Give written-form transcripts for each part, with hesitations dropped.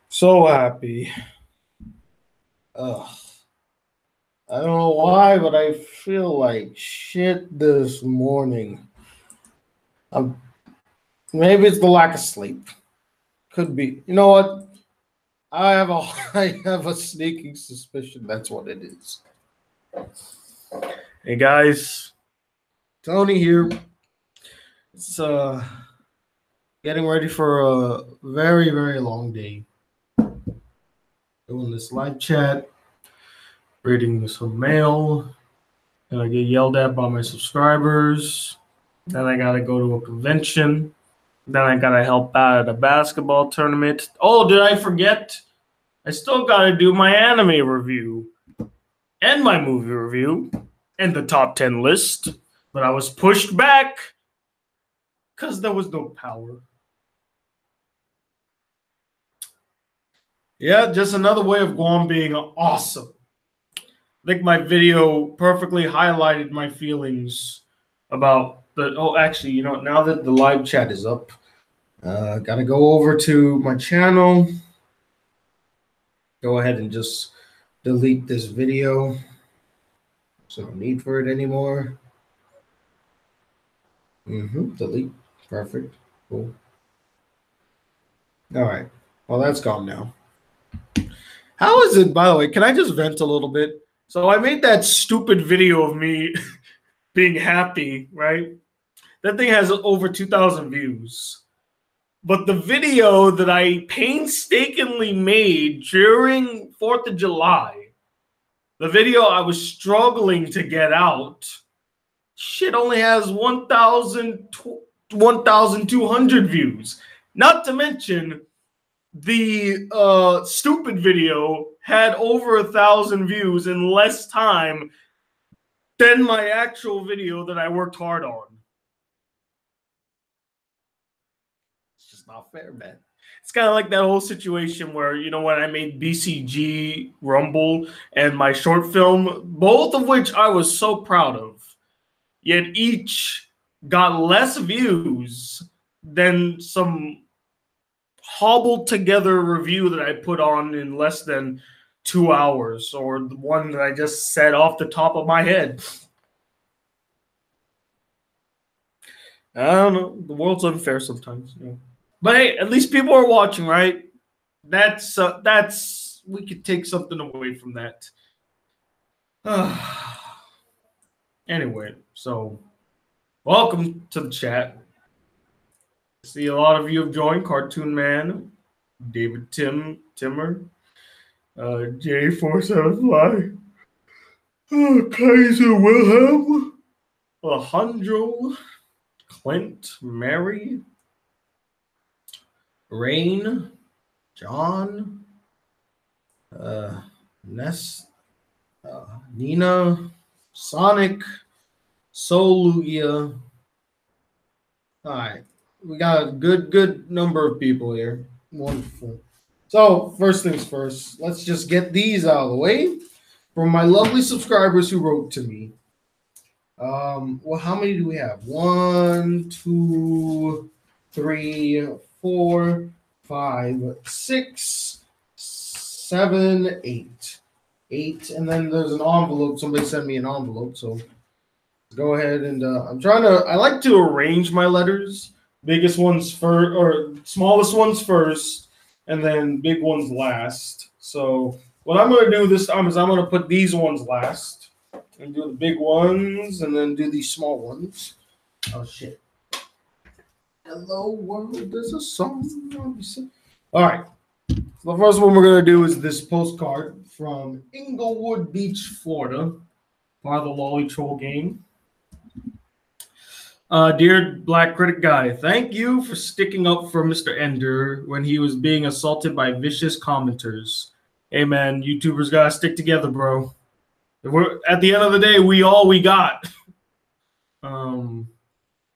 So happy. Ugh. I don't know why, but I feel like shit this morning. Maybe it's the lack of sleep. Could be. You know what? I have a sneaking suspicion that's what it is. Hey guys, Tony here. It's getting ready for a very, very long day. Doing this live chat, reading some mail, and I get yelled at by my subscribers. Then I gotta go to a convention. Then I gotta help out at a basketball tournament. Oh, did I forget? I still gotta do my anime review and my movie review and the top 10 list. But I was pushed back because there was no power. Yeah, just another way of Guam being awesome. I think my video perfectly highlighted my feelings about the. Oh, actually, you know, now that the live chat is up, gotta go over to my channel. Go ahead and just delete this video. So no need for it anymore. Delete. Perfect. Cool. All right. Well, that's gone now. How is it, by the way? Can I just vent a little bit? So I made that stupid video of me being happy, right? That thing has over 2,000 views. But the video that I painstakingly made during 4th of July, the video I was struggling to get out, shit only has 1,200 views. Not to mention, the stupid video had over 1,000 views in less time than my actual video that I worked hard on. It's just not fair, man. It's kind of like that whole situation where, you know, when I made BCG Rumble and my short film, both of which I was so proud of, yet each got less views than some hobbled together review that I put on in less than 2 hours, or the one that I just said off the top of my head. I don't know. The world's unfair sometimes. You know. But hey, at least people are watching, right? That's we could take something away from that. Anyway, so welcome to the chat. I see a lot of you have joined. Cartoon Man, David Timmer, J475, Kaiser Wilhelm, Alejandro, Clint, Mary, Rain, John, Ness, Nina, Sonic, Soul Lugia. All right, we got a good number of people here. Wonderful. So first things first, let's just get these out of the way from my lovely subscribers who wrote to me. Well, how many do we have? 1, 2, 3, 4, 5, 6, 7, 8. 8, and then there's an envelope. Somebody sent me an envelope, so go ahead and I like to arrange my letters. Biggest ones first, or smallest ones first, and then big ones last. So what I'm going to do this time is I'm going to put these ones last and do the big ones and then do these small ones. Oh, shit. Hello, world. There's a song. All right. So the first one we're going to do is this postcard from Inglewood Beach, Florida, part of the Lolly Troll game. Dear Black Critic Guy, thank you for sticking up for Mr. Ender when he was being assaulted by vicious commenters. Hey, man, YouTubers gotta stick together, bro. At the end of the day, we got.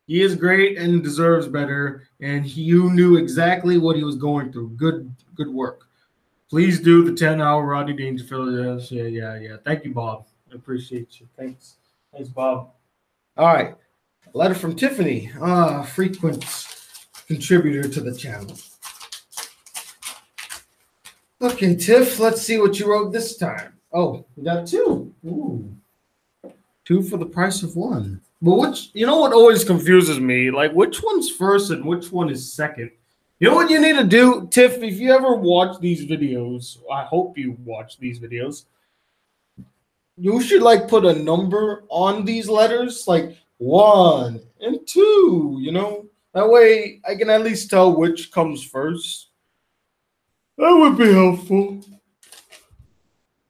He is great and deserves better, and you knew exactly what he was going through. Good work. Please do the 10-hour Rodney Dangerfield. Yeah. Thank you, Bob. I appreciate you. Thanks, Bob. All right. A letter from Tiffany, frequent contributor to the channel. Okay, Tiff, let's see what you wrote this time. Oh, we got two. Ooh. Two for the price of one. But which, you know what always confuses me? Like, which one's first and which one is second? You know what you need to do, Tiff? If you ever watch these videos, I hope you watch these videos. You should like put a number on these letters, like 1 and 2, you know? That way I can at least tell which comes first. That would be helpful.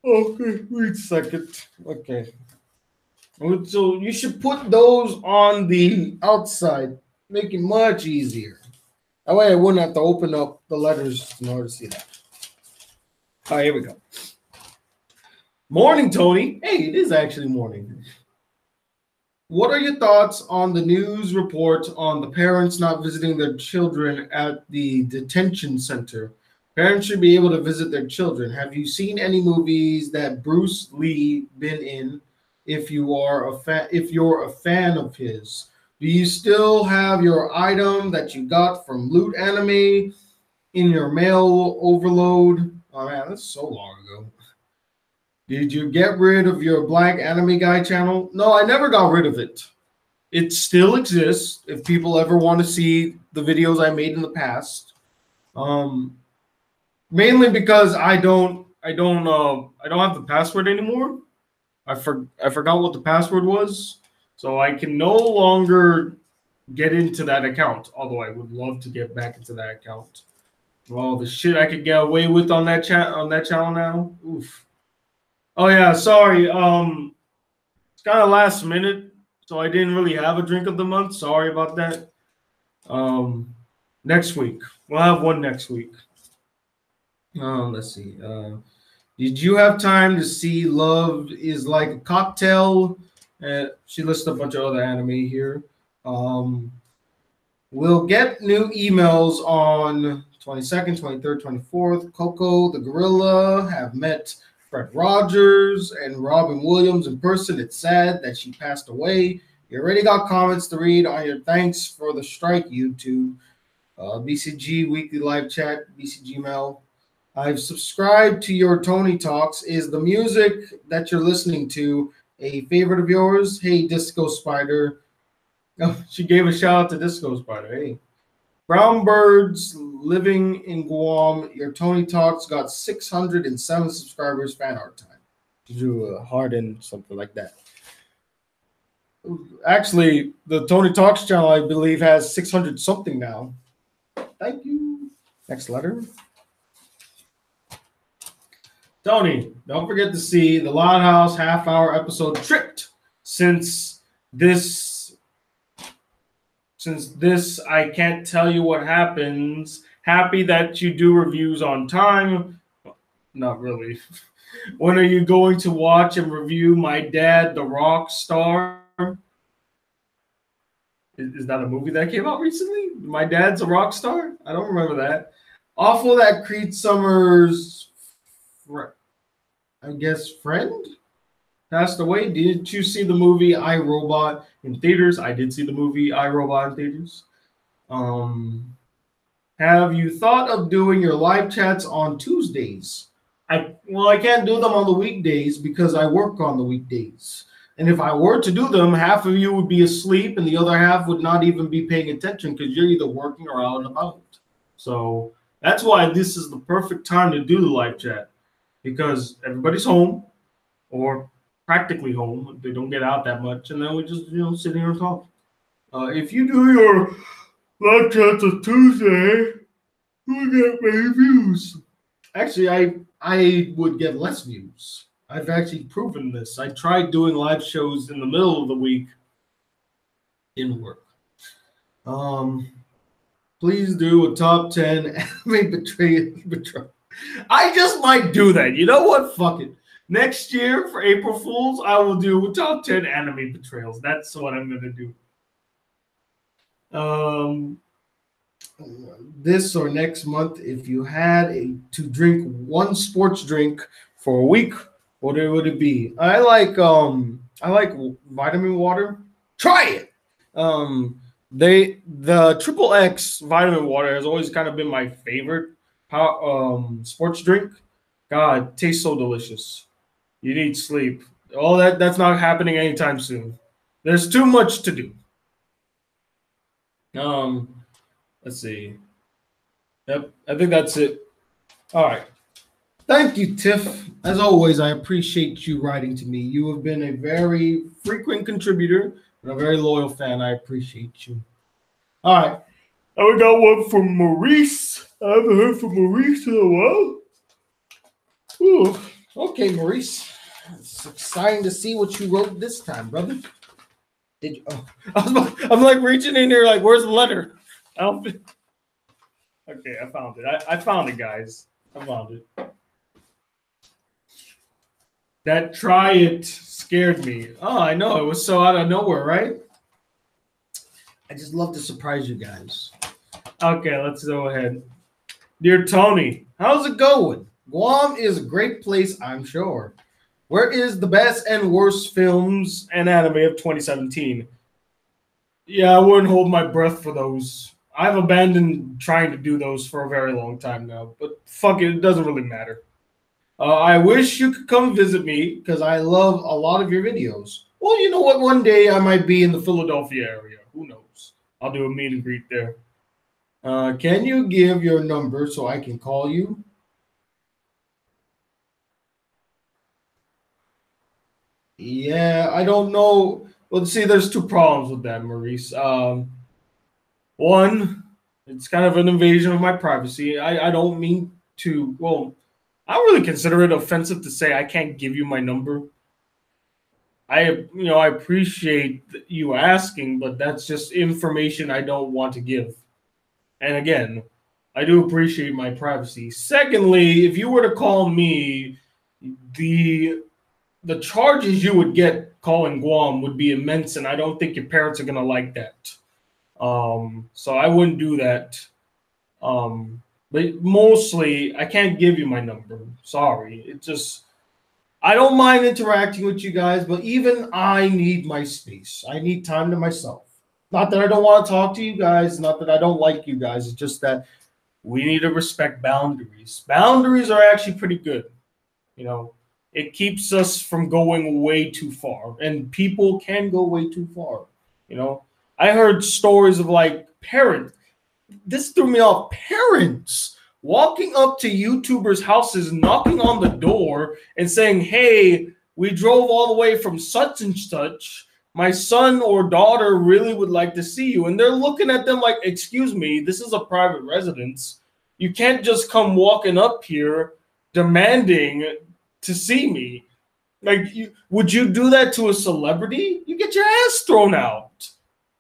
Okay, wait a second. Okay. So you should put those on the outside, make it much easier. That way I wouldn't have to open up the letters in order to see that. All right, here we go. Morning, Tony. Hey, it is actually morning. What are your thoughts on the news report on the parents not visiting their children at the detention center? Parents should be able to visit their children. Have you seen any movies that Bruce Lee been in? If you're a fan of his, do you still have your item that you got from Loot Anime in your mail overload? Oh man, that's so long ago. Did you get rid of your Black Anime Guy channel? No, I never got rid of it. It still exists if people ever want to see the videos I made in the past. Mainly because I don't have the password anymore. I forgot what the password was, so I can no longer get into that account. Although I would love to get back into that account. Well, the shit I could get away with on that channel now. Oof. Oh yeah, sorry. It's kind of last minute, so I didn't really have a drink of the month. Sorry about that. Next week we'll have one next week. Let's see. Did you have time to see Love is Like a Cocktail? She lists a bunch of other anime here. We'll get new emails on 22nd, 23rd, 24th. Coco the Gorilla have met Fred Rogers and Robin Williams in person. It's sad that she passed away. You already got comments to read on your thanks for the strike, YouTube. BCG Weekly Live Chat, BCGmail. I've subscribed to your Tony Talks. Is the music that you're listening to a favorite of yours? Hey, Disco Spider. Oh, she gave a shout out to Disco Spider. Hey. Brown Birds living in Guam. Your Tony Talks got 607 subscribers. Fan art time. Do a heart and something like that. Actually, the Tony Talks channel, I believe, has 600 something now. Thank you. Next letter. Tony, don't forget to see the Loud House half-hour episode Tricked. Since this I can't tell you what happens. Happy that you do reviews on time. Not really. When are you going to watch and review My Dad, the Rock Star? Is that a movie that came out recently? My Dad's a Rock Star? I don't remember that. Awful that Creed Summers, I guess, friend passed away. Did you see the movie I, Robot in theaters? I did see the movie I, Robot in theaters. Have you thought of doing your live chats on Tuesdays? I can't do them on the weekdays because I work on the weekdays. And if I were to do them, half of you would be asleep and the other half would not even be paying attention because you're either working or out and about. So that's why this is the perfect time to do the live chat, because everybody's home or practically home. They don't get out that much. And then we just, sit here and talk. If you do your live chats on Tuesday, you get many views. Actually, I would get less views. I've actually proven this. I tried doing live shows in the middle of the week. Didn't work. Please do a top 10 anime betrayal. I just might do that. You know what? Fuck it. Next year for April Fools, I will do top 10 anime betrayals. That's what I'm going to do. This or next month, if you had to drink one sports drink for a week, what would it be? I like vitamin water. Try it. The Triple X vitamin water has always kind of been my favorite. sports drink. God, tastes so delicious. You need sleep. All that's not happening anytime soon. There's too much to do. Um, let's see. Yep, I think that's it. All right. Thank you, Tiff. As always, I appreciate you writing to me. You have been a very frequent contributor and a very loyal fan. I appreciate you. All right. And we got one from Maurice. I haven't heard from Maurice in a while. Ooh. Okay, Maurice. It's exciting to see what you wrote this time, brother. Did you? Oh, I'm like reaching in here, like, where's the letter? I don't. Okay, I found it. I found it, guys. I found it. That try it scared me. Oh, I know. It was so out of nowhere, right? I just love to surprise you guys. Okay, let's go ahead. Dear Tony, how's it going? Guam is a great place, I'm sure. Where is the best and worst films and anime of 2017? Yeah, I wouldn't hold my breath for those. I've abandoned trying to do those for a very long time now, but fuck it doesn't really matter. I wish you could come visit me because I love a lot of your videos. Well, you know what? One day I might be in the Philadelphia area. Who knows? I'll do a meet and greet there. Can you give your number so I can call you? Yeah, I don't know. Well, see, there's two problems with that, Maurice. One, it's kind of an invasion of my privacy. I don't mean to, well, I don't really consider it offensive to say I can't give you my number. I appreciate you asking, but that's just information I don't want to give. And again, I do appreciate my privacy. Secondly, if you were to call me, the charges you would get calling Guam would be immense, and I don't think your parents are gonna like that. So I wouldn't do that. But mostly, I can't give you my number. Sorry. It just, I don't mind interacting with you guys, but even I need my space. I need time to myself. Not that I don't want to talk to you guys, not that I don't like you guys. It's just that we need to respect boundaries. Boundaries are actually pretty good. You know, it keeps us from going way too far, and people can go way too far. You know, I heard stories of like parents. This threw me off. Parents walking up to YouTubers' houses, knocking on the door and saying, hey, we drove all the way from such and such. My son or daughter really would like to see you. And they're looking at them like, excuse me, this is a private residence. You can't just come walking up here demanding to see me. Like, would you do that to a celebrity? You get your ass thrown out.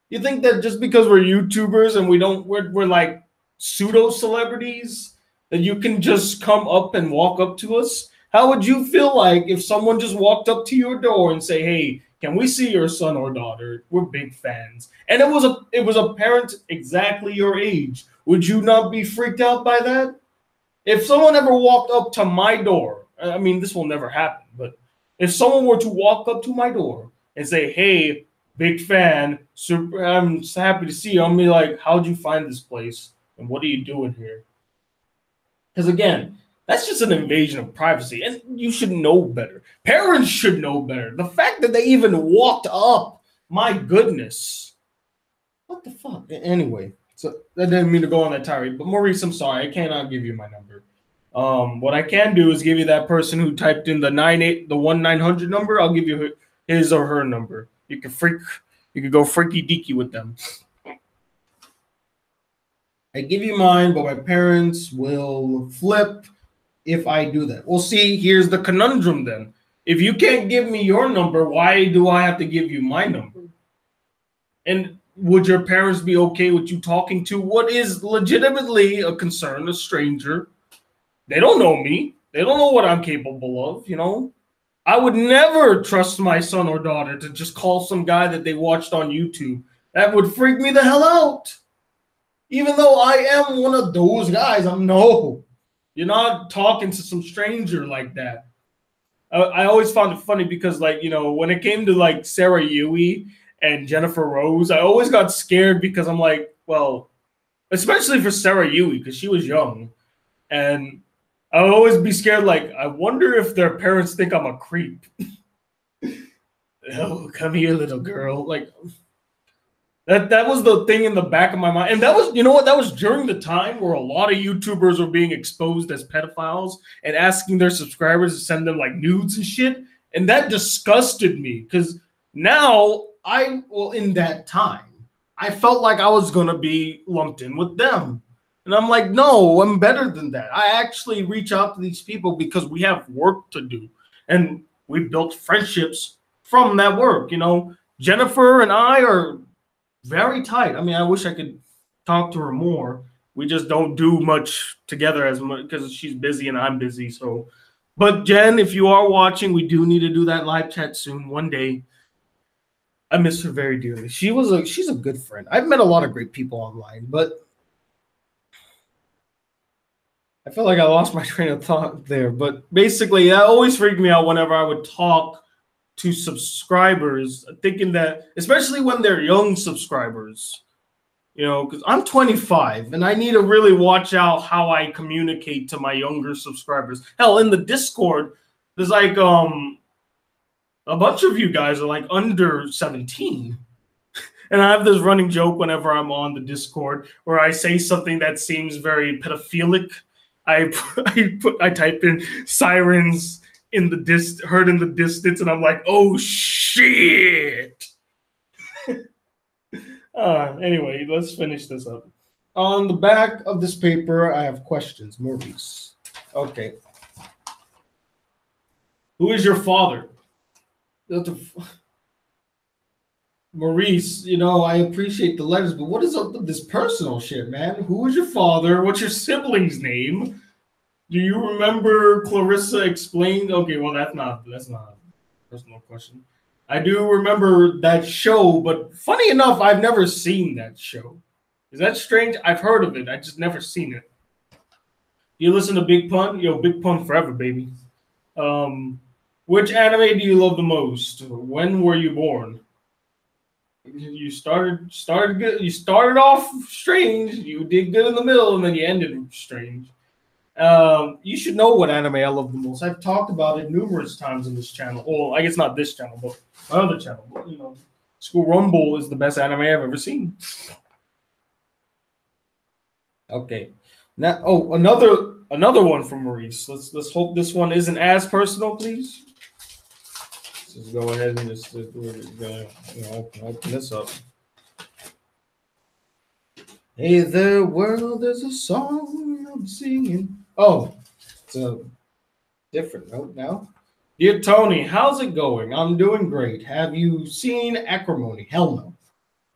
You think that just because we're YouTubers and we're like pseudo celebrities that you can just come up and walk up to us? How would you feel like if someone just walked up to your door and say, "Hey, can we see your son or daughter? We're big fans." And it was a parent exactly your age. Would you not be freaked out by that? If someone ever walked up to my door, I mean, this will never happen, but if someone were to walk up to my door and say, "Hey, big fan, super, I'm so happy to see you," I'm be like, "How'd you find this place? And what are you doing here?" Because again, that's just an invasion of privacy, and you should know better. Parents should know better. The fact that they even walked up, my goodness. What the fuck? Anyway, so I didn't mean to go on that tirade, but Maurice, I'm sorry, I cannot give you my number. What I can do is give you that person who typed in the 1-900 number. I'll give you his or her number. You can go freaky deaky with them. I give you mine, but my parents will flip if I do that. Well, see, here's the conundrum then. If you can't give me your number, why do I have to give you my number? And would your parents be okay with you talking to what is legitimately a concern, a stranger? They don't know me. They don't know what I'm capable of, you know? I would never trust my son or daughter to just call some guy that they watched on YouTube. That would freak me the hell out. Even though I am one of those guys, no. You're not talking to some stranger like that. I always found it funny because, like, you know, when it came to, like, Sarah Yui and Jennifer Rose, I always got scared because I'm like, well, especially for Sarah Yui because she was young. And I would always be scared, like, I wonder if their parents think I'm a creep. Oh, come here, little girl. Like, that was the thing in the back of my mind. And that was, you know what, that was during the time where a lot of YouTubers were being exposed as pedophiles and asking their subscribers to send them like nudes and shit. And that disgusted me because now in that time, I felt like I was going to be lumped in with them. And I'm like, no, I'm better than that. I actually reach out to these people because we have work to do. And we built friendships from that work. You know, Jennifer and I are very tight. I mean, I wish I could talk to her more. We just don't do much together as much because she's busy and I'm busy. So, but Jen, if you are watching, we do need to do that live chat soon, one day. I miss her very dearly. She's a good friend. I've met a lot of great people online, but I feel like I lost my train of thought there. But basically, that always freaked me out whenever I would talk to subscribers, thinking that, especially when they're young subscribers, you know, because I'm 25 and I need to really watch out how I communicate to my younger subscribers. Hell, in the Discord, there's like a bunch of you guys are like under 17. And I have this running joke whenever I'm on the Discord where I say something that seems very pedophilic. I type in sirens in the heard in the distance, and I'm like, oh shit. Anyway, let's finish this up. On the back of this paper, I have questions. Maurice. Okay. Who is your father? Maurice, you know, I appreciate the letters, but what is up with this personal shit, man? Who is your father? What's your sibling's name? Do you remember Clarissa explained? Okay, well, that's not a personal question. I do remember that show, but funny enough, I've never seen that show. Is that strange? I've heard of it. I just never seen it. You listen to Big Pun? Yo, Big Pun forever, baby. Which anime do you love the most? When were you born? You started good. You started off strange. You did good in the middle, and then you ended strange. You should know what anime I love the most. I've talked about it numerous times in this channel. Well, I guess not this channel, but my other channel. But, you know, School Rumble is the best anime I've ever seen. Okay. Now, another one from Maurice. Let's hope this one isn't as personal, please. Let's just go ahead and just open this up. Hey there, world, there's a song I'm singing. Oh, it's a different note now. Dear Tony, how's it going? I'm doing great. Have you seen Acrimony? Hell no.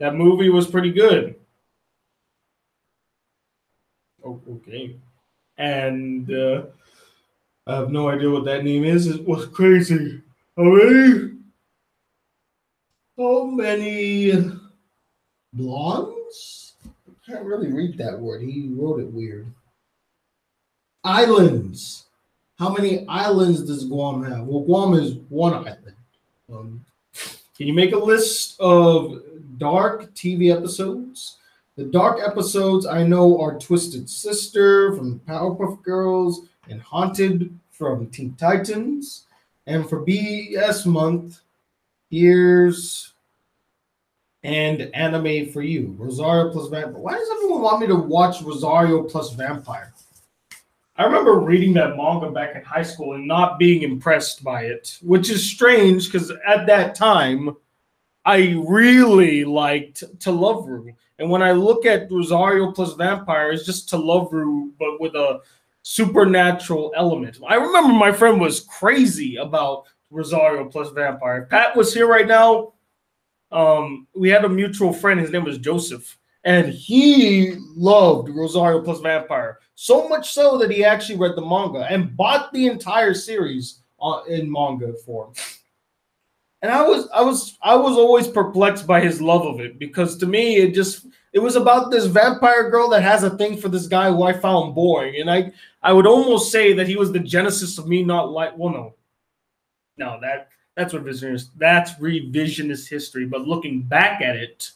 That movie was pretty good. Oh, okay. And I have no idea what that name is. It was crazy. How many blondes? I can't really read that word. He wrote it weird. Islands. How many islands does Guam have? Well, Guam is one island. Can you make a list of dark TV episodes? The dark episodes I know are Twisted Sister from the Powerpuff Girls and Haunted from Teen Titans. And for BS month, here's and anime for you. Rosario plus Vampire. Why does everyone want me to watch Rosario plus Vampire? I remember reading that manga back in high school and not being impressed by it, which is strange because at that time, I really liked To Love Ru. And when I look at Rosario plus Vampire, it's just To Love Ru, but with a supernatural element. I remember my friend was crazy about Rosario plus Vampire. If Pat was here right now, we had a mutual friend. His name was Joseph. And he loved Rosario plus Vampire. So much so that he actually read the manga and bought the entire series in manga form. And I was always perplexed by his love of it because to me it was about this vampire girl that has a thing for this guy who I found boring. And I would almost say that he was the genesis of me not like. Well, no, that's revisionist. That's revisionist history. But looking back at it,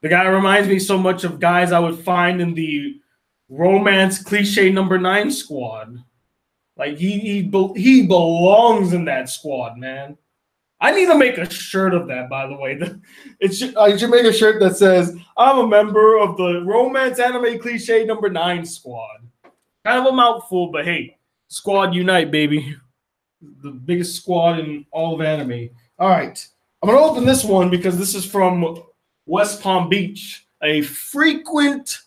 the guy reminds me so much of guys I would find in the romance cliche #9 squad. Like he belongs in that squad, man. I need to make a shirt of that, by the way. I should make a shirt that says, I'm a member of the romance anime cliche #9 squad. Kind of a mouthful, but hey, squad unite, baby. The biggest squad in all of anime. All right. I'm going to open this one because this is from West Palm Beach, a frequent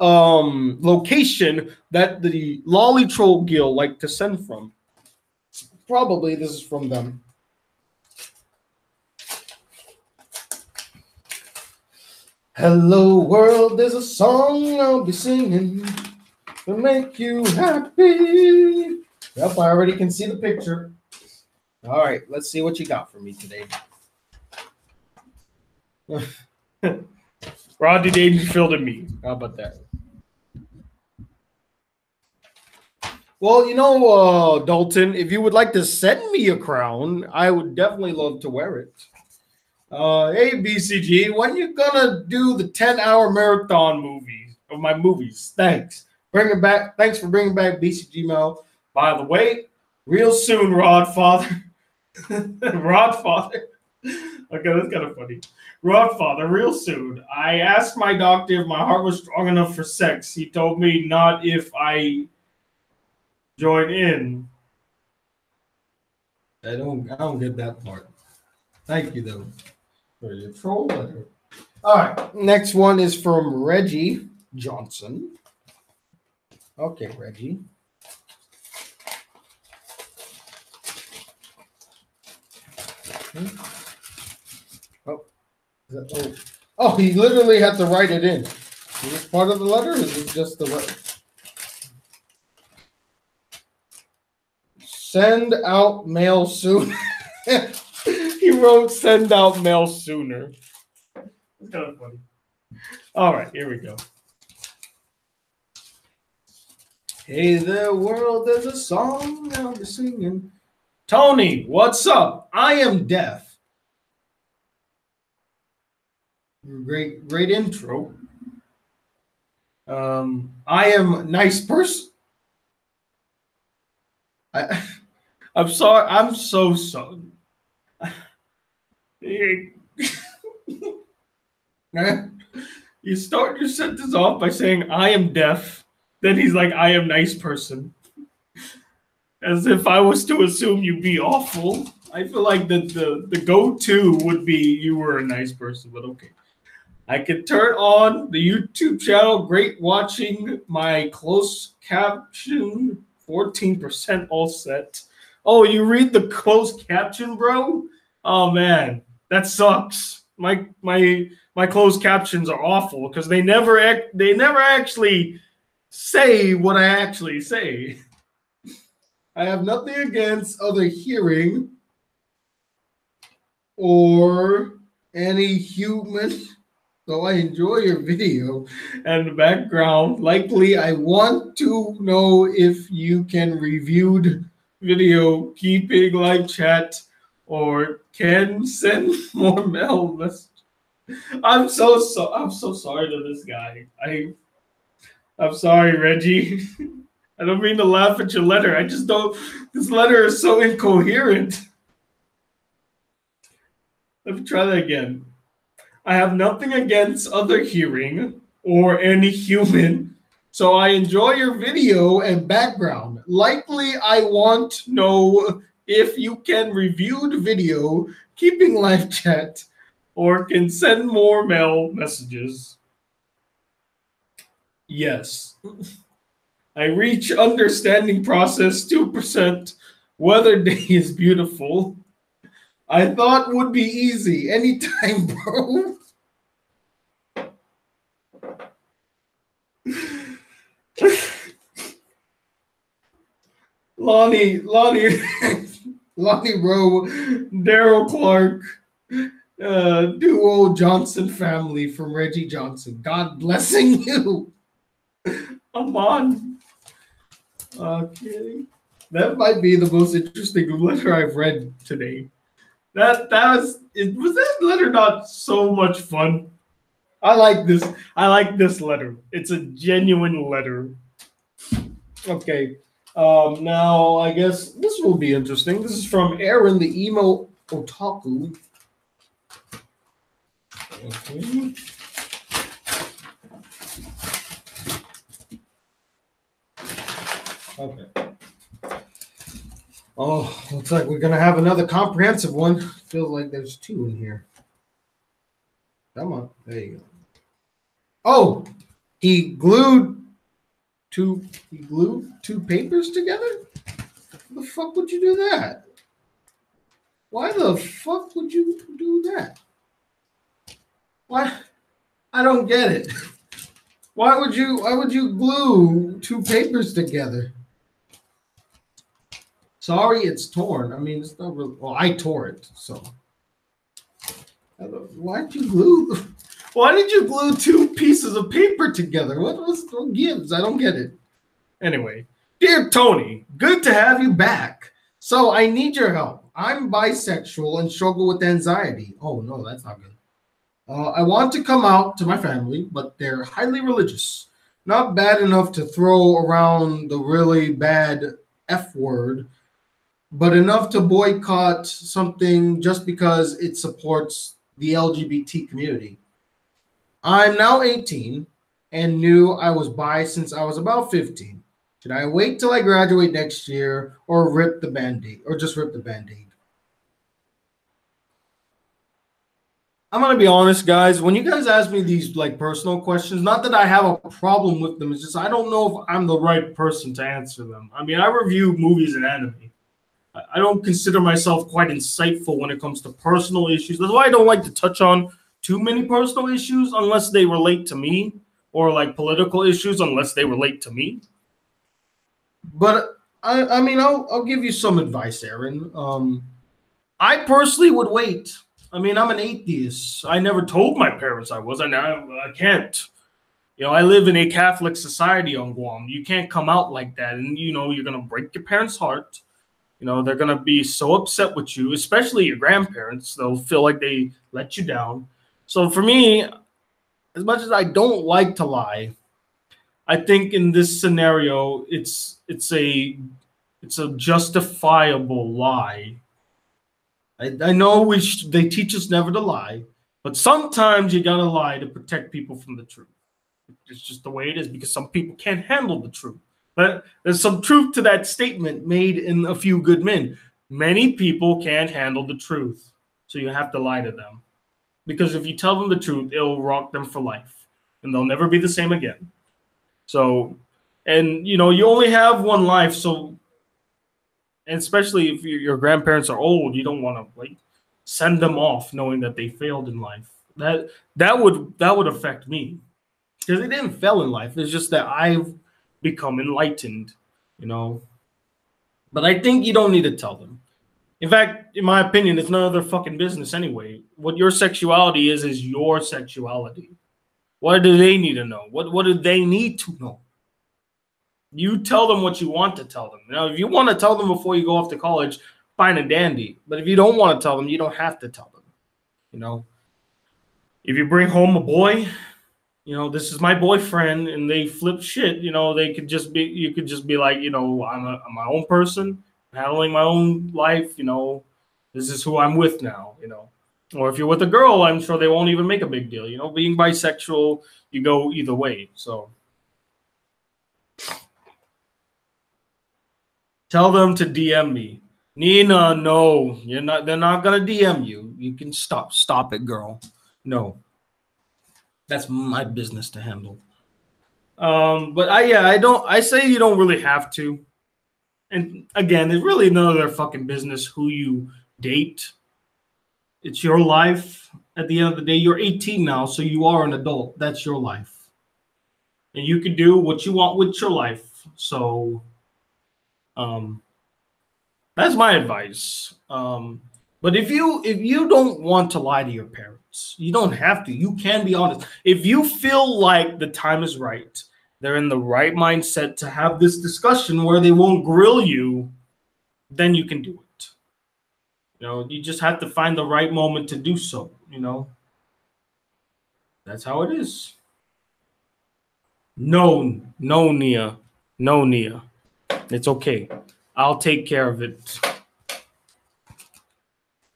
location that the Lolly Troll Guild like to send from. Probably this is from them. Hello world, there's a song I'll be singing to make you happy. Yep, I already can see the picture. All right, let's see what you got for me today. Rodney Dangerfield and me. How about that? Well, you know, Dalton, if you would like to send me a crown, I would definitely love to wear it. Hey, BCG, when you gonna do the 10-hour marathon movies of my movies? Thanks. Bring it back. Thanks for bringing back BCGmail. By the way, real soon, Rodfather. Rodfather. Okay, that's kind of funny. Rodfather, real soon. I asked my doctor if my heart was strong enough for sex. He told me not if I join in. I don't get that part. Thank you though for your troll letter. All right, next one is from Reggie Johnson. Okay, Reggie. Oh, he literally had to write it in. Is this part of the letter? Or is it just the letter? Send out mail soon. He wrote send out mail sooner. It's kind of funny. All right, here we go. Hey there, world, there's a song I'll be singing. Tony, what's up? I am deaf. Great intro. I am a nice person. I'm sorry. I'm so sorry. You start your sentence off by saying, I am deaf. Then he's like, I am nice person. As if I was to assume you'd be awful. I feel like the go-to would be you were a nice person, but okay. I can turn on the YouTube channel. Great watching my closed caption. 14% all set. Oh, you read the closed caption, bro? Oh man, that sucks. My closed captions are awful because they never actually say what I actually say. I have nothing against other hearing or any human. So I enjoy your video and the background. Likely, I want to know if you can review video, keeping live chat, or can send more mail messages. I'm so sorry to this guy. I'm sorry, Reggie. I don't mean to laugh at your letter. I just don't. This letter is so incoherent. Let me try that again. I have nothing against other hearing or any human, so I enjoy your video and background. Likely, I want to know if you can review the video, keeping live chat, or can send more mail messages. Yes. I reach understanding process 2%. Weather day is beautiful. I thought would be easy. Anytime, bro. Lonnie Rowe, Daryl Clark, duo Johnson family from Reggie Johnson. God blessing you. I'm on. Okay. That might be the most interesting letter I've read today. Was that letter not so much fun? I like this. I like this letter. It's a genuine letter. Okay. Now I guess this will be interesting. This is from Aaron, the emo otaku. Okay. Okay. Oh, looks like we're gonna have another comprehensive one. Feels like there's two in here. Come on, there you go. Oh, he glued two papers together? Why the fuck would you do that? Why the fuck would you do that? Why? I don't get it. Why would you glue two papers together? Sorry, it's torn. I mean, it's not really. Well, I tore it, so. Why'd you glue? Why did you glue two pieces of paper together? What gives? I don't get it. Anyway, dear Tony, good to have you back. So I need your help. I'm bisexual and struggle with anxiety. Oh no, that's not good. I want to come out to my family, but they're highly religious. Not bad enough to throw around the really bad F word, but enough to boycott something just because it supports the LGBT community. I'm now 18 and knew I was bi since I was about 15. Should I wait till I graduate next year or rip the band-aid or just rip the band-aid? I'm gonna be honest, guys. When you guys ask me these like personal questions, not that I have a problem with them, it's just I don't know if I'm the right person to answer them. I mean, I review movies and anime. I don't consider myself quite insightful when it comes to personal issues. That's why I don't like to touch on too many personal issues unless they relate to me, or like political issues unless they relate to me. But I mean, I'll give you some advice, Aaron. I personally would wait. I mean, I'm an atheist. I never told my parents I was, and I can't. You know, I live in a Catholic society on Guam. You can't come out like that, and you know you're gonna break your parents' heart. You know, they're going to be so upset with you, especially your grandparents. They'll feel like they let you down. So for me, as much as I don't like to lie, I think in this scenario, it's a justifiable lie. I know they teach us never to lie, but sometimes you got to lie to protect people from the truth. It's just the way it is because some people can't handle the truth. But there's some truth to that statement made in A Few Good Men. Many people can't handle the truth, so you have to lie to them. Because if you tell them the truth, it'll rock them for life, and they'll never be the same again. So, and you know, you only have one life, so, and especially if your grandparents are old, you don't want to like send them off knowing that they failed in life. That would affect me because they didn't fail in life. It's just that I've become enlightened, you know. But I think you don't need to tell them. In fact, in my opinion, it's none of their fucking business anyway. What your sexuality is your sexuality. What do they need to know? What do they need to know? You tell them what you want to tell them. Now, if you want to tell them before you go off to college, fine and dandy. But if you don't want to tell them, you don't have to tell them. You know, if you bring home a boy, you know, this is my boyfriend, and they flip shit, you know, you could just be like, you know, I'm my own person, handling my own life, you know, this is who I'm with now, you know. Or if you're with a girl, I'm sure they won't even make a big deal, you know. Being bisexual, you go either way. So tell them to DM me. Nina, no, they're not gonna DM you. You can stop it, girl. No. That's my business to handle. But I say you don't really have to. And again, it's really none of their fucking business who you date. It's your life. At the end of the day, you're 18 now, so you are an adult. That's your life. And you can do what you want with your life. So that's my advice. But if you don't want to lie to your parents, you don't have to. You can be honest. If you feel like the time is right, they're in the right mindset to have this discussion where they won't grill you, then you can do it. You know, you just have to find the right moment to do so, you know. That's how it is. No, Nia. No, Nia. It's okay. I'll take care of it.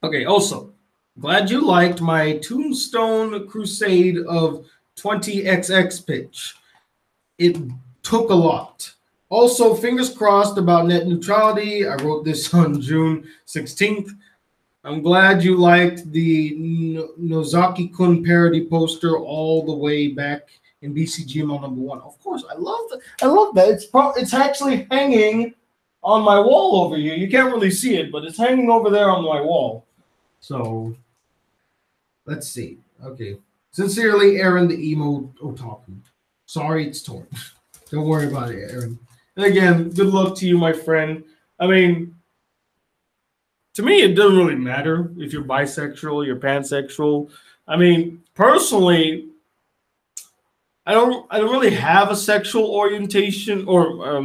Okay, also, glad you liked my Tombstone Crusade of 20XX pitch. It took a lot. Also, fingers crossed about net neutrality. I wrote this on June 16th. I'm glad you liked the Nozaki-kun parody poster all the way back in BCGmail #1. Of course, I love that. It's actually hanging on my wall over here. You can't really see it, but it's hanging over there on my wall. So, let's see. Okay. Sincerely, Aaron the Emo Otaku. Sorry it's torn. Don't worry about it, Aaron. And again, good luck to you, my friend. I mean, to me, it doesn't really matter if you're bisexual, you're pansexual. I mean, personally, I don't really have a sexual orientation, or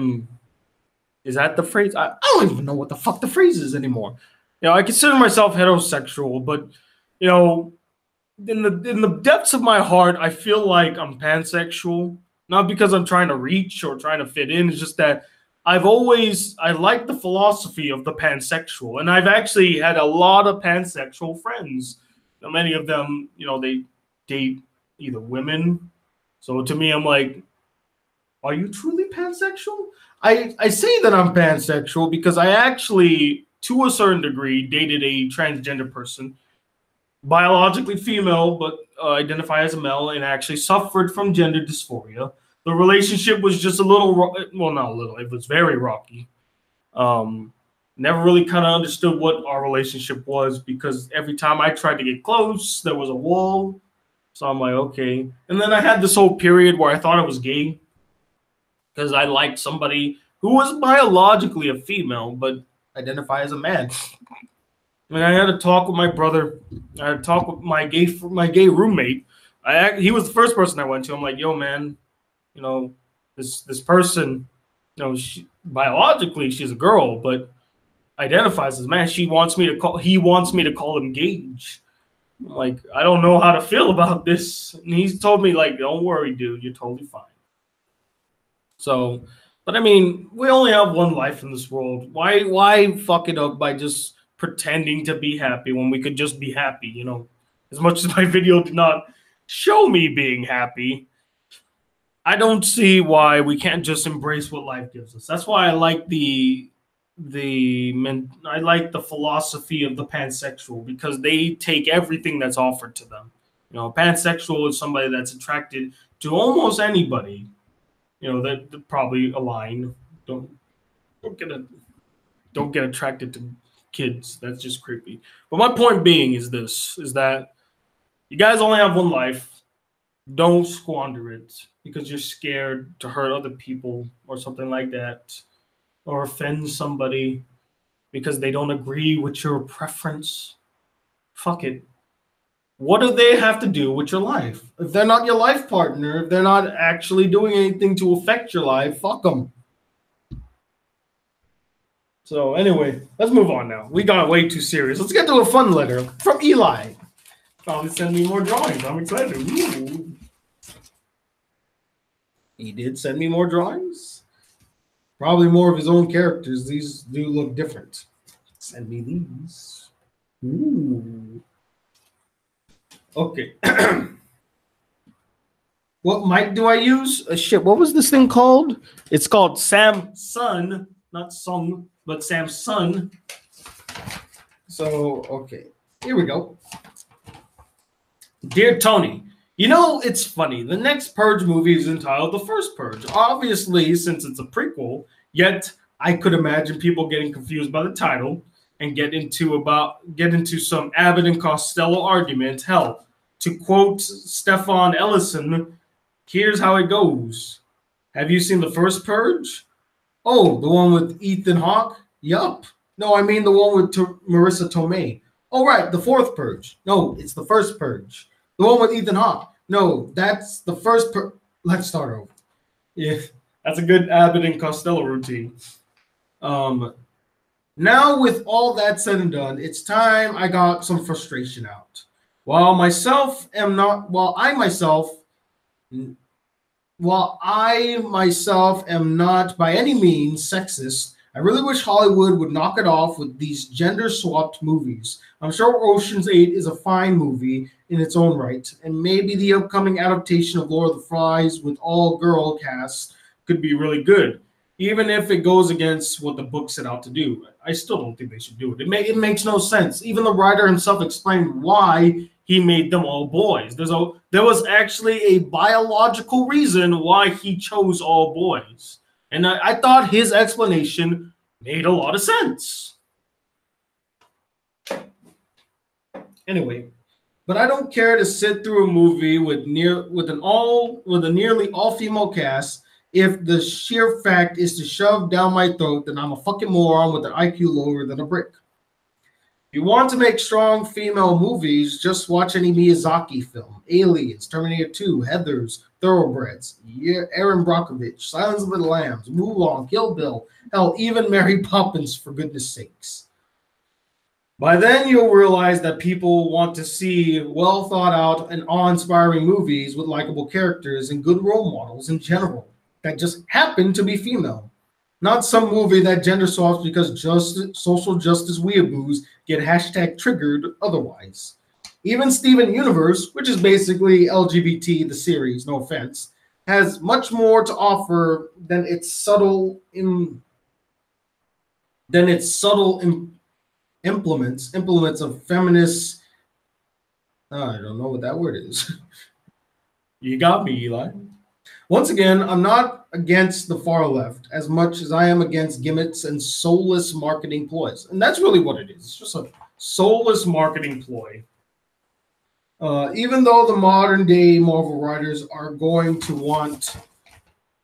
is that the phrase? I don't even know what the fuck the phrase is anymore. You know, I consider myself heterosexual, but you know, in the depths of my heart, I feel like I'm pansexual. Not because I'm trying to reach or trying to fit in. It's just that I like the philosophy of the pansexual, and I've actually had a lot of pansexual friends. Now, many of them, you know, they date either women. So to me, I'm like, are you truly pansexual? I say that I'm pansexual because I actually, to a certain degree, dated a transgender person, biologically female, but identify as a male, and actually suffered from gender dysphoria. The relationship was just a little, well, not a little, it was very rocky. Never really kind of understood what our relationship was because every time I tried to get close, there was a wall. So I'm like, okay. And then I had this whole period where I thought I was gay because I liked somebody who was biologically a female, but identify as a man. I mean, I had to talk with my brother. I had to talk with my gay roommate. He was the first person I went to. I'm like, yo, man, you know, this person, you know, biologically she's a girl, but identifies as a man. He wants me to call him Gage. I'm like, I don't know how to feel about this. And he's told me, like, don't worry, dude, you're totally fine. So, but I mean, we only have one life in this world. Why fuck it up by just pretending to be happy when we could just be happy, you know? As much as my video did not show me being happy, I don't see why we can't just embrace what life gives us. That's why I like the philosophy of the pansexual, because they take everything that's offered to them. You know, pansexual is somebody that's attracted to almost anybody. You know, that probably align. Don't get attracted to kids. That's just creepy. But my point being is that you guys only have one life. Don't squander it because you're scared to hurt other people or something like that, or offend somebody because they don't agree with your preference. Fuck it. What do they have to do with your life? If they're not your life partner, if they're not actually doing anything to affect your life, fuck them. So anyway, let's move on now. We got way too serious. Let's get to a fun letter from Eli. Probably send me more drawings. I'm excited. Ooh. He did send me more drawings. Probably more of his own characters. These do look different. Send me these. Ooh. Okay. What mic do I use? Shit, what was this thing called? It's called Samsung, not Sung, but Samsung. So, okay. Here we go. Dear Tony, you know, it's funny. The next Purge movie is entitled The First Purge. Obviously, since it's a prequel, yet I could imagine people getting confused by the title and get into some Abbott and Costello argument. Hell, to quote Stefan Ellison, here's how it goes. Have you seen The First Purge? Oh, the one with Ethan Hawke? Yup. No, I mean the one with Marissa Tomei. Oh, right, The Fourth Purge. No, it's The First Purge. The one with Ethan Hawke. No, that's The First Purge. Let's start over. Yeah, that's a good Abbott and Costello routine. Now, with all that said and done, it's time I got some frustration out. While myself am not, while I myself am not by any means sexist, I really wish Hollywood would knock it off with these gender swapped movies. I'm sure Ocean's 8 is a fine movie in its own right, and maybe the upcoming adaptation of Lord of the Flies with all girl cast could be really good, even if it goes against what the book set out to do. I still don't think they should do it. It makes no sense. Even the writer himself explained why he made them all boys. There was actually a biological reason why he chose all boys. And I thought his explanation made a lot of sense. Anyway, but I don't care to sit through a movie with a nearly all female cast if the sheer fact is to shove down my throat that I'm a fucking moron with an IQ lower than a brick. If you want to make strong female movies, just watch any Miyazaki film. Aliens, Terminator 2, Heathers, Thoroughbreds, Aaron Brockovich, Silence of the Lambs, Mulan, Kill Bill, hell, even Mary Poppins, for goodness sakes. By then, you'll realize that people want to see well thought out and awe-inspiring movies with likable characters and good role models in general that just happen to be female. Not some movie that gender swaps because social justice weeaboos get hashtag triggered otherwise. Even Steven Universe, which is basically LGBT, the series, no offense, has much more to offer than its subtle implements of feminist. I don't know what that word is. You got me, Eli. Once again, I'm not against the far left as much as I am against gimmicks and soulless marketing ploys. And that's really what it is. It's just a soulless marketing ploy. Even though the modern day Marvel writers are going to want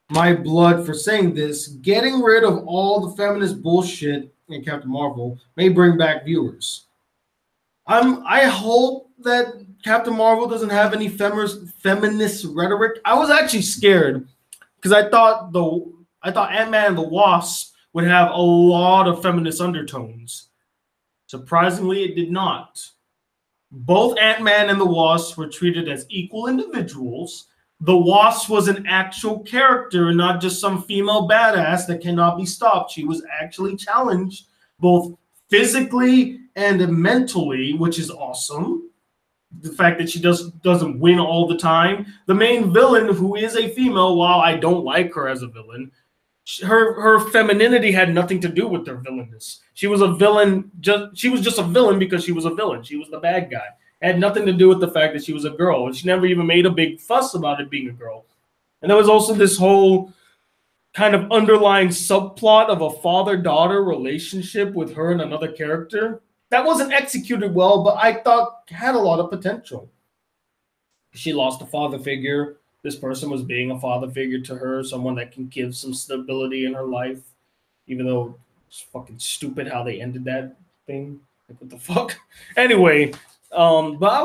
my blood for saying this, getting rid of all the feminist bullshit in Captain Marvel may bring back viewers. I hope that Captain Marvel doesn't have any feminist rhetoric. I was actually scared because I thought Ant-Man and the Wasp would have a lot of feminist undertones. Surprisingly, it did not. Both Ant-Man and the Wasp were treated as equal individuals. The Wasp was an actual character and not just some female badass that cannot be stopped. She was actually challenged both physically and mentally, which is awesome. The fact that she doesn't win all the time. The main villain, who is a female, while I don't like her as a villain, her femininity had nothing to do with her villainness. She was a villain. She was just a villain because she was a villain. She was the bad guy. It had nothing to do with the fact that she was a girl, and she never even made a big fuss about it being a girl. And there was also this whole kind of underlying subplot of a father-daughter relationship with her and another character that wasn't executed well, but I thought had a lot of potential. She lost a father figure. This person was being a father figure to her, someone that can give some stability in her life, even though it's fucking stupid how they ended that thing. Like, what the fuck? Anyway, but I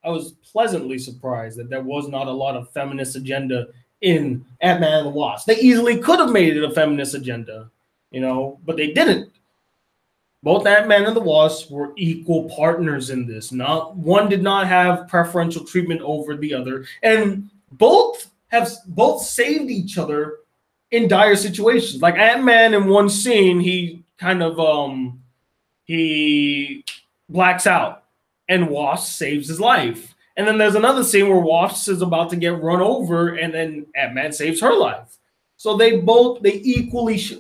was pleasantly surprised that there was not a lot of feminist agenda in Ant-Man and the Wasp. They easily could have made it a feminist agenda, but they didn't. Both Ant-Man and the Wasp were equal partners in this. One did not have preferential treatment over the other, and both saved each other in dire situations. Like Ant-Man in one scene, he kind of he blacks out, and Wasp saves his life. And then there's another scene where Wasp is about to get run over, and then Ant-Man saves her life. So they equally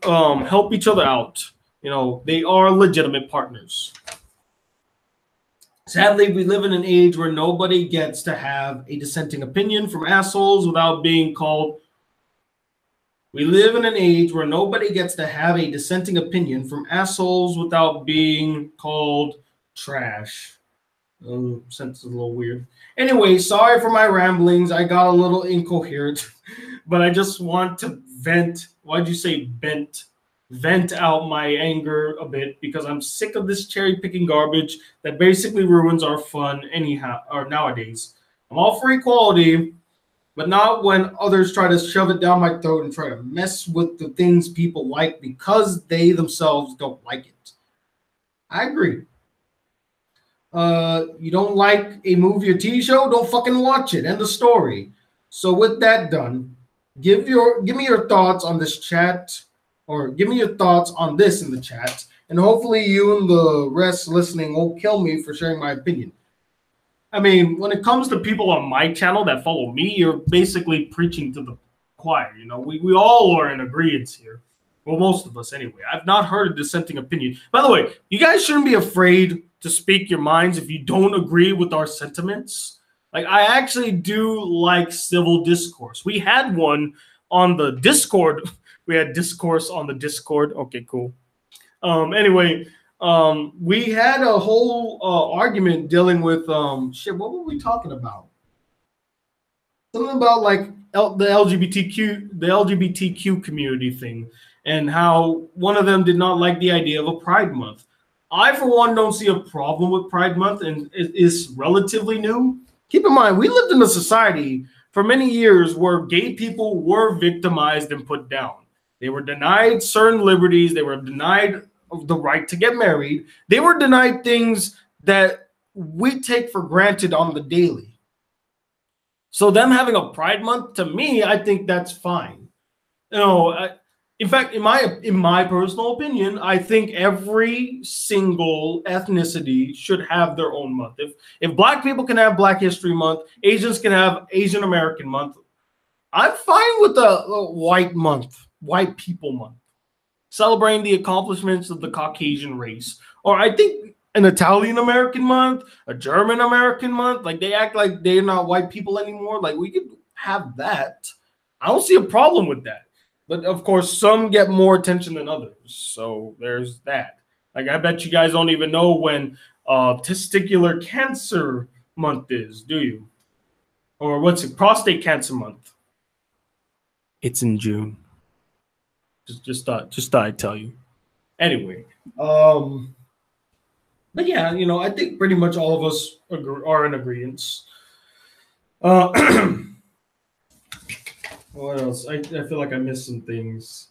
help each other out. They are legitimate partners. Sadly, we live in an age where nobody gets to have a dissenting opinion from assholes without being called. We live in an age where nobody gets to have a dissenting opinion from assholes without being called trash. Sense is a little weird. Anyway, sorry for my ramblings. I got a little incoherent, but I just want to vent. Why'd you say vent? Vent out my anger a bit because I'm sick of this cherry picking garbage that basically ruins our fun nowadays. I'm all for equality, but not when others try to shove it down my throat and try to mess with the things people like because they themselves don't like it. I agree. You don't like a movie or TV show? Don't fucking watch it. End the story. So with that done, give me your thoughts on this chat, or give me your thoughts on this in the chat, and hopefully you and the rest listening won't kill me for sharing my opinion. I mean, when it comes to people on my channel that follow me, you're basically preaching to the choir. You know, we all are in agreement here. Well, most of us anyway. I've not heard a dissenting opinion. By the way, you guys shouldn't be afraid to speak your minds if you don't agree with our sentiments. Like, I actually do like civil discourse. We had one on the Discord. We had discourse on the Discord. Okay, cool. Anyway, we had a whole argument dealing with shit. What were we talking about? Something about like the LGBTQ community thing, and how one of them did not like the idea of a Pride Month. I, for one, don't see a problem with Pride Month, and it is relatively new. Keep in mind, we lived in a society for many years where gay people were victimized and put down. They were denied certain liberties. They were denied the right to get married. They were denied things that we take for granted on the daily. So them having a Pride Month, to me, I think that's fine. You know, in fact, in my personal opinion, I think every single ethnicity should have their own month. If Black people can have Black History Month, Asians can have Asian American Month, I'm fine with the White Month, White People Month, celebrating the accomplishments of the Caucasian race. Or I think an Italian American Month, a German American Month, like they act like they're not white people anymore. Like we could have that. I don't see a problem with that. But of course, some get more attention than others. So there's that. Like I bet you guys don't even know when testicular cancer month is, do you? Or what's it? Prostate cancer month. It's in June. Just thought I'd tell you. Anyway, but yeah, you know, I think pretty much all of us are in agreement. What else? I feel like I missed some things.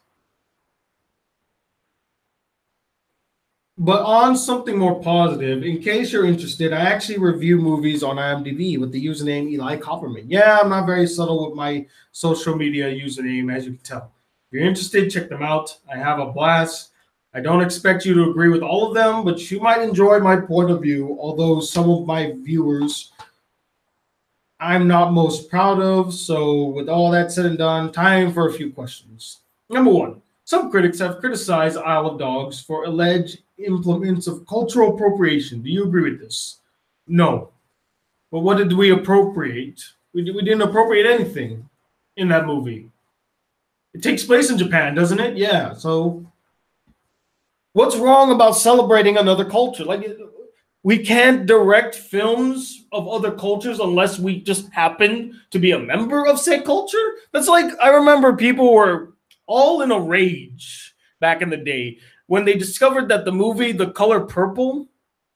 But on something more positive, in case you're interested, I actually review movies on IMDb with the username Eli Copperman. Yeah, I'm not very subtle with my social media username, as you can tell. If you're interested, check them out. I have a blast. I don't expect you to agree with all of them, but you might enjoy my point of view, although some of my viewers I'm not most proud of. So with all that said and done, time for a few questions. Number one, some critics have criticized Isle of Dogs for alleged implements of cultural appropriation. Do you agree with this? No. But what did we appropriate? We didn't appropriate anything in that movie. It takes place in Japan, doesn't it? Yeah. So what's wrong about celebrating another culture? Like, we can't direct films of other cultures unless we just happen to be a member of said culture. That's like, I remember people were all in a rage back in the day when they discovered that the movie The Color Purple,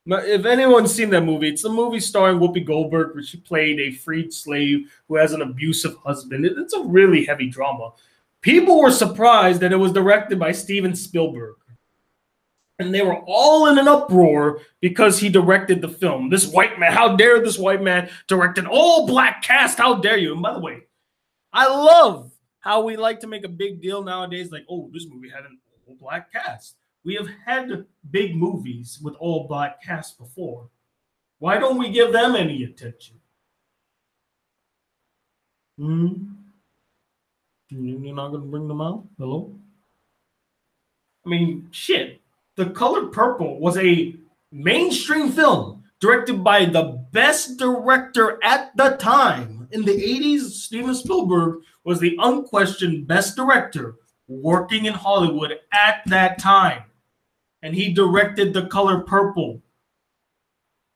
if anyone's seen that movie, it's a movie starring Whoopi Goldberg where she played a freed slave who has an abusive husband. It's a really heavy drama. People were surprised that it was directed by Steven Spielberg. And they were all in an uproar because he directed the film. This white man, how dare this white man direct an all-black cast? How dare you? And by the way, I love how we like to make a big deal nowadays. Like, oh, this movie had an all-black cast. We have had big movies with all-black casts before. Why don't we give them any attention? You're not going to bring them out? Hello? I mean, shit. The Color Purple was a mainstream film directed by the best director at the time. In the 80s, Steven Spielberg was the unquestioned best director working in Hollywood at that time. And he directed The Color Purple.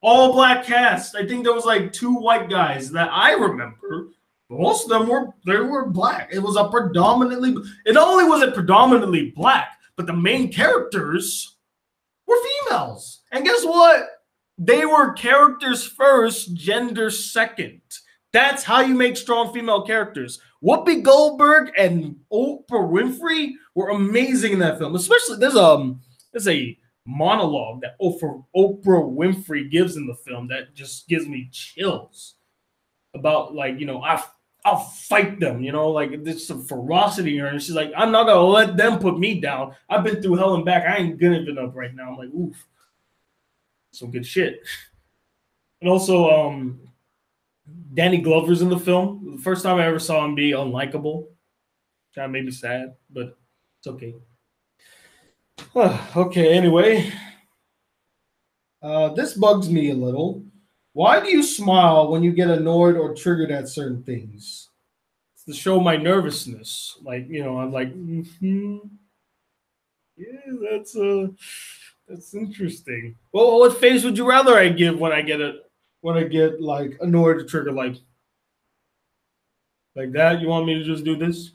All black cast. I think there was like 2 white guys that I remember. Most of them were black. It was a predominantly, it not only was it predominantly black, but the main characters were females. And guess what? They were characters first, gender second. That's how you make strong female characters. Whoopi Goldberg and Oprah Winfrey were amazing in that film. Especially there's a monologue that Oprah Winfrey gives in the film that just gives me chills about, like, you know, I'll fight them, you know, like there's some ferocity in her. And she's like, I'm not gonna let them put me down. I've been through hell and back. I ain't giving up right now. I'm like, oof, some good shit. And also, Danny Glover's in the film. The first time I ever saw him be unlikable. Kind of made me sad, but it's okay. Okay, anyway. This bugs me a little. Why do you smile when you get annoyed or triggered at certain things? It's to show my nervousness. Like, you know, I'm like, yeah, that's interesting. Well, what face would you rather I give when I get like annoyed or triggered, like that? You want me to just do this?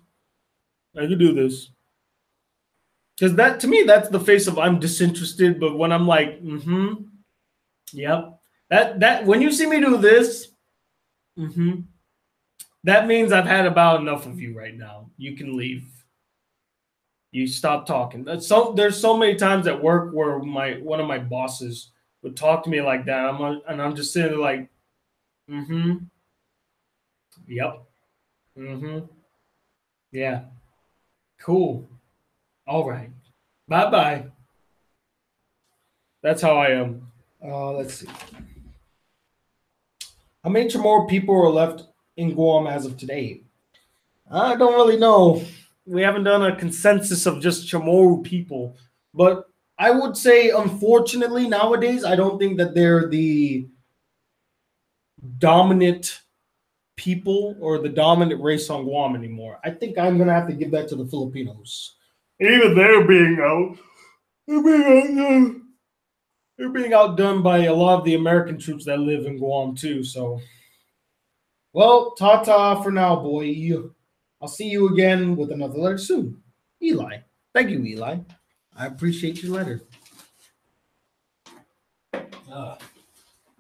I could do this. Because that, to me, that's the face of I'm disinterested. But when I'm like, yep, that when you see me do this, that means I've had about enough of you right now. You can leave. You stop talking. There's so many times at work where one of my bosses would talk to me like that. I'm just sitting there like, yep, yeah, cool, all right, bye. That's how I am. Let's see. How many more people are left in Guam as of today? I don't really know. We haven't done a consensus of just Chamorro people, but I would say, unfortunately, nowadays, I don't think that they're the dominant people or the dominant race on Guam anymore. I think I'm going to have to give that to the Filipinos. Even they're being outdone by a lot of the American troops that live in Guam too. So, well, ta-ta for now, boy. I'll see you again with another letter soon. Eli. Thank you, Eli. I appreciate your letter.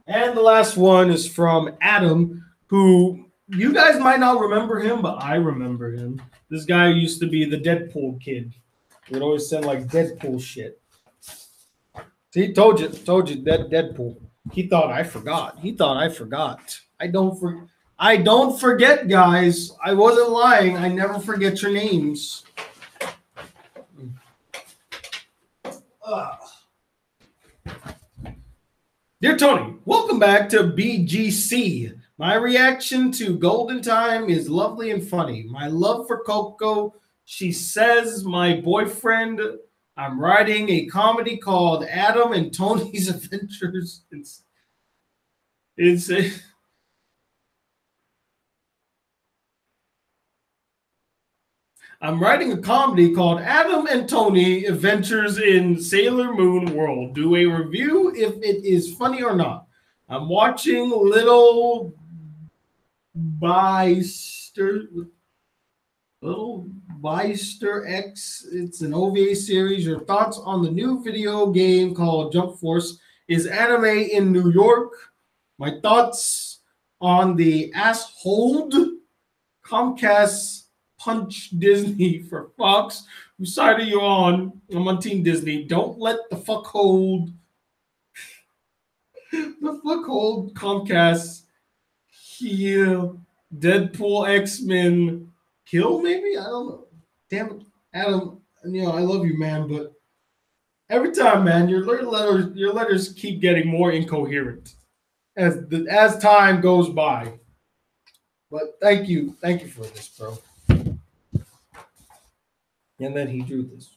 And the last one is from Adam, who you guys might not remember him, but I remember him. This guy used to be the Deadpool kid. He would always send like Deadpool shit. See, told you, Deadpool. He thought I forgot. I don't forget, guys. I wasn't lying. I never forget your names. Dear Tony, welcome back to BGC. My reaction to Golden Time is lovely and funny. My love for Coco. She says, my boyfriend, I'm writing a comedy called Adam and Tony's Adventures. I'm writing a comedy called Adam and Tony Adventures in Sailor Moon World. Do a review if it is funny or not. I'm watching Little Byster X. It's an OVA series. Your thoughts on the new video game called Jump Force is anime in New York. My thoughts on the assholed Comcast punch Disney for Fox. Whose side are you on? I'm on Team Disney. Don't let the fuckhold Comcast heal Deadpool X-Men kill, maybe? I don't know. Damn it, Adam, you know, I love you, man, but every time, man, your letters keep getting more incoherent as time goes by. But thank you for this, bro. And then he drew this.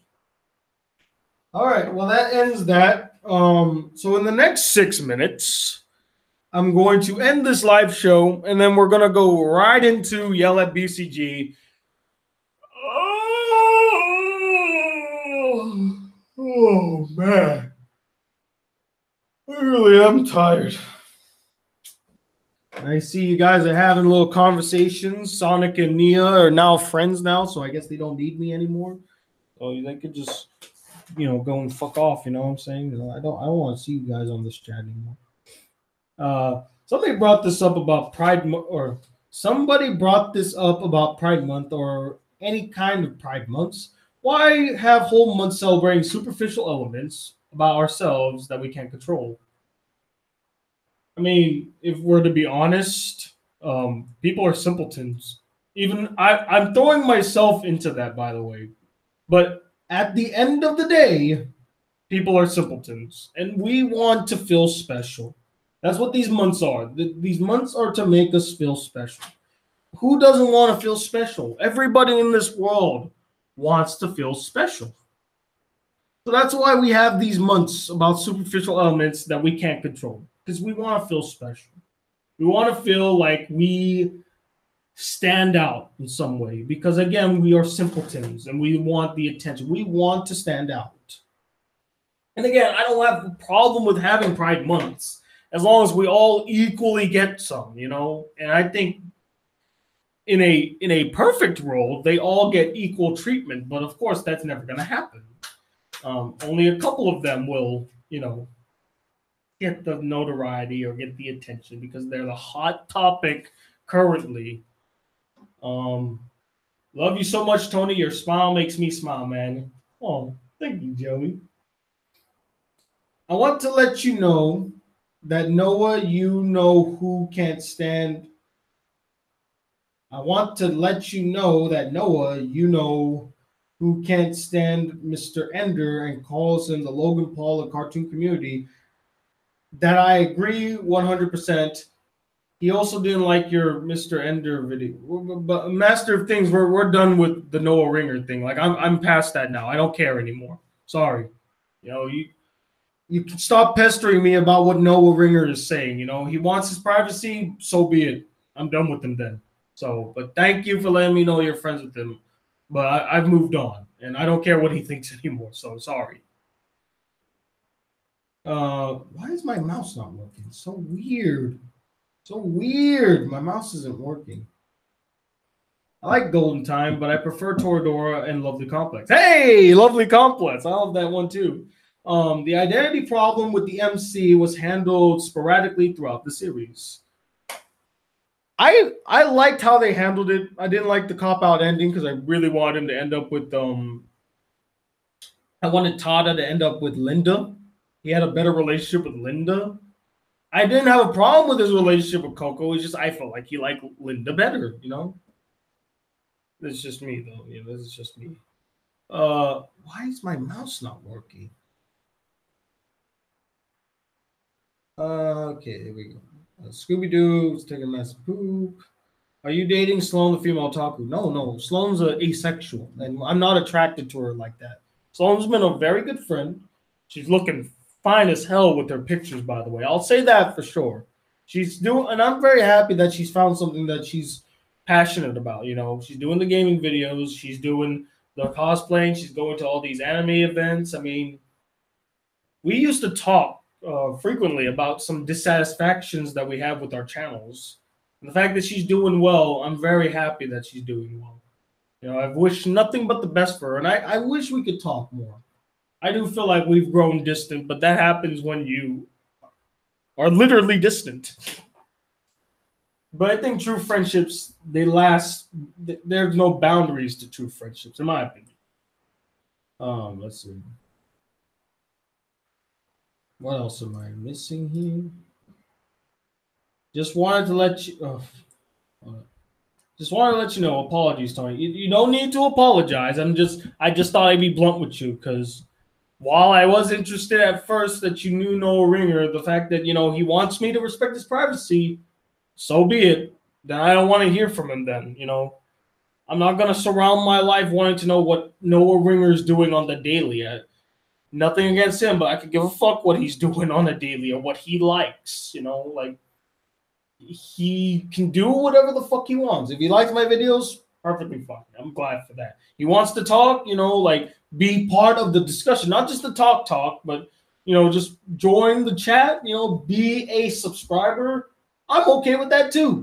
All right, well, that ends that. So in the next 6 minutes, I'm going to end this live show, and then we're going to go right into Yell at BCG. Oh, man. I really am tired. I see you guys are having little conversations. Sonic and Nia are now friends now, so I guess they don't need me anymore. So they could just, go and fuck off. You know what I'm saying? I don't want to see you guys on this chat anymore. Somebody brought this up about Pride or somebody brought this up about Pride Month or any kind of Pride months. Why have whole months celebrating superficial elements about ourselves that we can't control. I mean, if we're to be honest, people are simpletons. Even I'm throwing myself into that, by the way. But at the end of the day, people are simpletons, and we want to feel special. That's what these months are. These months are to make us feel special. Who doesn't want to feel special? Everybody in this world wants to feel special. So that's why we have these months about superficial elements that we can't control, because we want to feel special. We want to feel like we stand out in some way, because again, we are simpletons and we want the attention. We want to stand out. And again, I don't have a problem with having Pride months as long as we all equally get some, you know. And I think in a perfect world, they all get equal treatment, but of course, that's never going to happen. Only a couple of them will, you know, get the notoriety or get the attention because they're the hot topic currently. Love you so much, Tony. Your smile makes me smile, man. Oh, thank you, Joey. I want to let you know that Noah, you know who can't stand. I want to let you know that Noah, you know who can't stand Mr. Ender and calls him the Logan Paul of cartoon community. That I agree 100%. He also didn't like your Mr. Ender video. But Master of Things, we're done with the Noah Ringer thing. Like I'm past that now. I don't care anymore. Sorry. You know, you can stop pestering me about what Noah Ringer is saying. You know, he wants his privacy, so be it. I'm done with him then. So, but thank you for letting me know you're friends with him. But I've moved on, and I don't care what he thinks anymore. So sorry. Why is my mouse not working? So weird. So weird. My mouse isn't working. I like Golden Time, but I prefer Toradora and Lovely Complex. Hey, Lovely Complex. I love that one too. The identity problem with the MC was handled sporadically throughout the series. I liked how they handled it. I didn't like the cop-out ending because I really wanted him to end up with I wanted Tada to end up with Linda. He had a better relationship with Linda. I didn't have a problem with his relationship with Coco. It's just I felt like he liked Linda better, you know? This is just me, though. Yeah, this is just me. Why is my mouse not working? Okay, here we go. Scooby-Doo is taking a massive poop. Are you dating Sloan, the female otaku? No. Sloan's asexual, and I'm not attracted to her like that. Sloan's been a very good friend. She's looking fine as hell with her pictures, by the way. I'll say that for sure. She's doing, and I'm very happy that she's found something that she's passionate about. You know, she's doing the gaming videos, she's doing the cosplaying, she's going to all these anime events. I mean, we used to talk frequently about some dissatisfactions that we have with our channels. And the fact that she's doing well, I'm very happy that she's doing well. You know, I've wished nothing but the best for her, and I wish we could talk more. I do feel like we've grown distant, but that happens when you are literally distant. But I think true friendships, they last. There's no boundaries to true friendships, in my opinion. Let's see. What else am I missing here? Just wanted to let you. Just wanted to let you know. Apologies, Tony. You don't need to apologize. I just thought I'd be blunt with you because while I was interested at first that you knew Noah Ringer, the fact that he wants me to respect his privacy, so be it. Then I don't want to hear from him. Then I'm not gonna surround my life wanting to know what Noah Ringer is doing on the daily. Nothing against him, but I could give a fuck what he's doing on a daily or what he likes. Like he can do whatever the fuck he wants. If he likes my videos, perfectly fine. I'm glad for that. He wants to talk, like be part of the discussion, not just the talk, but just join the chat. Be a subscriber. I'm okay with that too.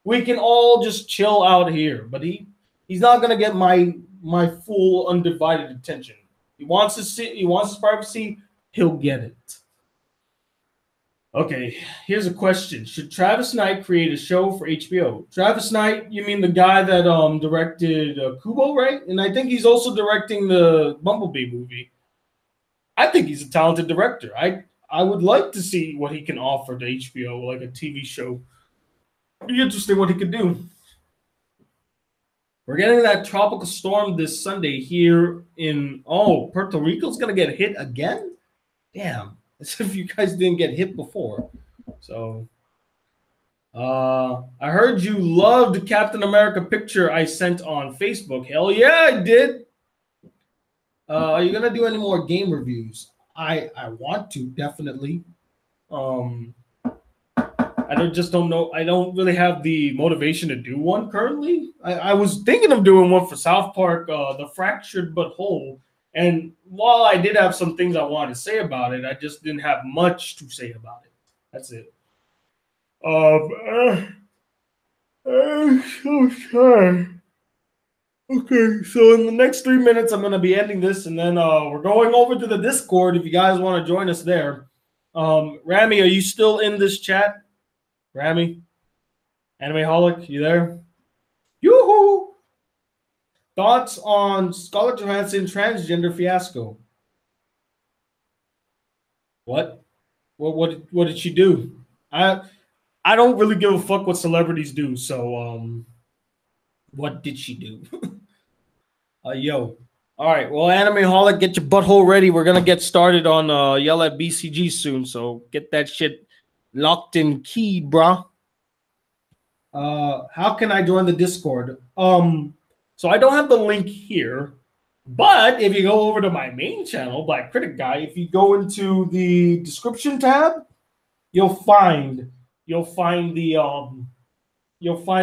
We can all just chill out here, but he's not gonna get my full undivided attention. He wants his privacy, he'll get it. Okay, here's a question. Should Travis Knight create a show for HBO? Travis Knight, you mean the guy that directed Kubo, right? And I think he's also directing the Bumblebee movie. I think he's a talented director. I would like to see what he can offer to HBO, like a TV show. Be interesting what he could do. We're getting that tropical storm this Sunday here in Puerto Rico's gonna get hit again? Damn. As if you guys didn't get hit before. So I heard you loved Captain America picture I sent on Facebook. Hell yeah, I did. Are you gonna do any more game reviews? I want to, definitely. I just don't know. I don't really have the motivation to do one currently. I was thinking of doing one for South Park, The Fractured But Whole. And while I did have some things I wanted to say about it, I just didn't have much to say about it. That's it. I'm so sorry. Okay, so in the next 3 minutes, I'm going to be ending this, and then we're going over to the Discord if you guys want to join us there. Rami, are you still in this chat? Rami? Animeholic, you there? Yoo-hoo! Thoughts on Scarlett Johansson transgender fiasco? What? What did she do? I don't really give a fuck what celebrities do, so what did she do? Yo. All right. Well, Animeholic, get your butthole ready. We're going to get started on Yell at BCG soon. So get that shit locked and keyed, brah. How can I join the Discord? So I don't have the link here. But if you go over to my main channel, Black Critic Guy, if you go into the description tab, you'll find the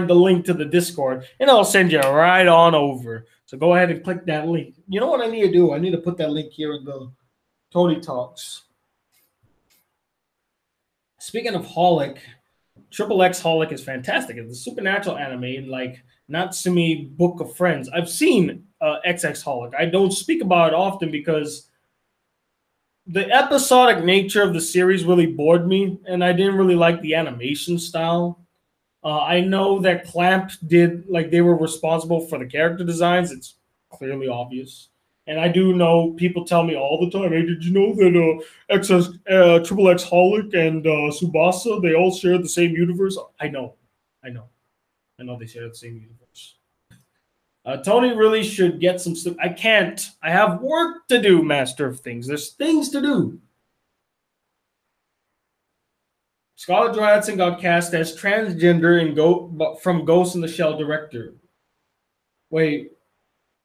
link to the Discord, and I'll send you right on over. So go ahead and click that link. You know what I need to do? I need to put that link here in the Tony Talks. Speaking of Holic, Triple X Holic is fantastic. It's a supernatural anime, like Natsumi Book of Friends. I've seen XX Holic. I don't speak about it often because the episodic nature of the series really bored me, and I didn't really like the animation style. I know that Clamp did, like, they were responsible for the character designs. It's clearly obvious. And I do know people tell me all the time, hey, did you know that Triple X Holic and Tsubasa, they all share the same universe? I know they share the same universe. Tony really should get some stuff. I can't. I have work to do, Master of Things. There's things to do. Scarlett Johansson got cast as transgender from Ghost in the Shell director. Wait,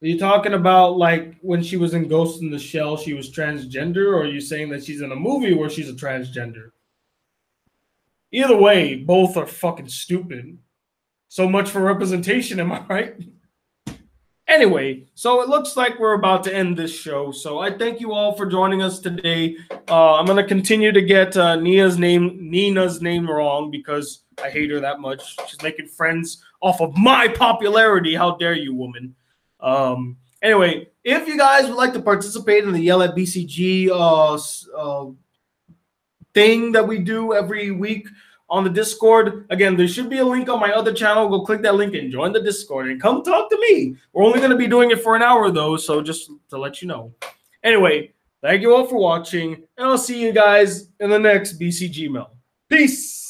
are you talking about like when she was in Ghost in the Shell, she was transgender, or are you saying that she's in a movie where she's a transgender? Either way, both are fucking stupid. So much for representation, am I right? Anyway, so it looks like we're about to end this show. So I thank you all for joining us today. I'm going to continue to get Nina's name wrong because I hate her that much. She's making friends off of my popularity. How dare you, woman? Anyway, if you guys would like to participate in the Yell at BCG thing that we do every week on the Discord, again, there should be a link on my other channel. Go click that link and join the Discord and come talk to me. We're only going to be doing it for an hour, though, so just to let you know. Anyway, thank you all for watching, and I'll see you guys in the next BCGmail. Peace!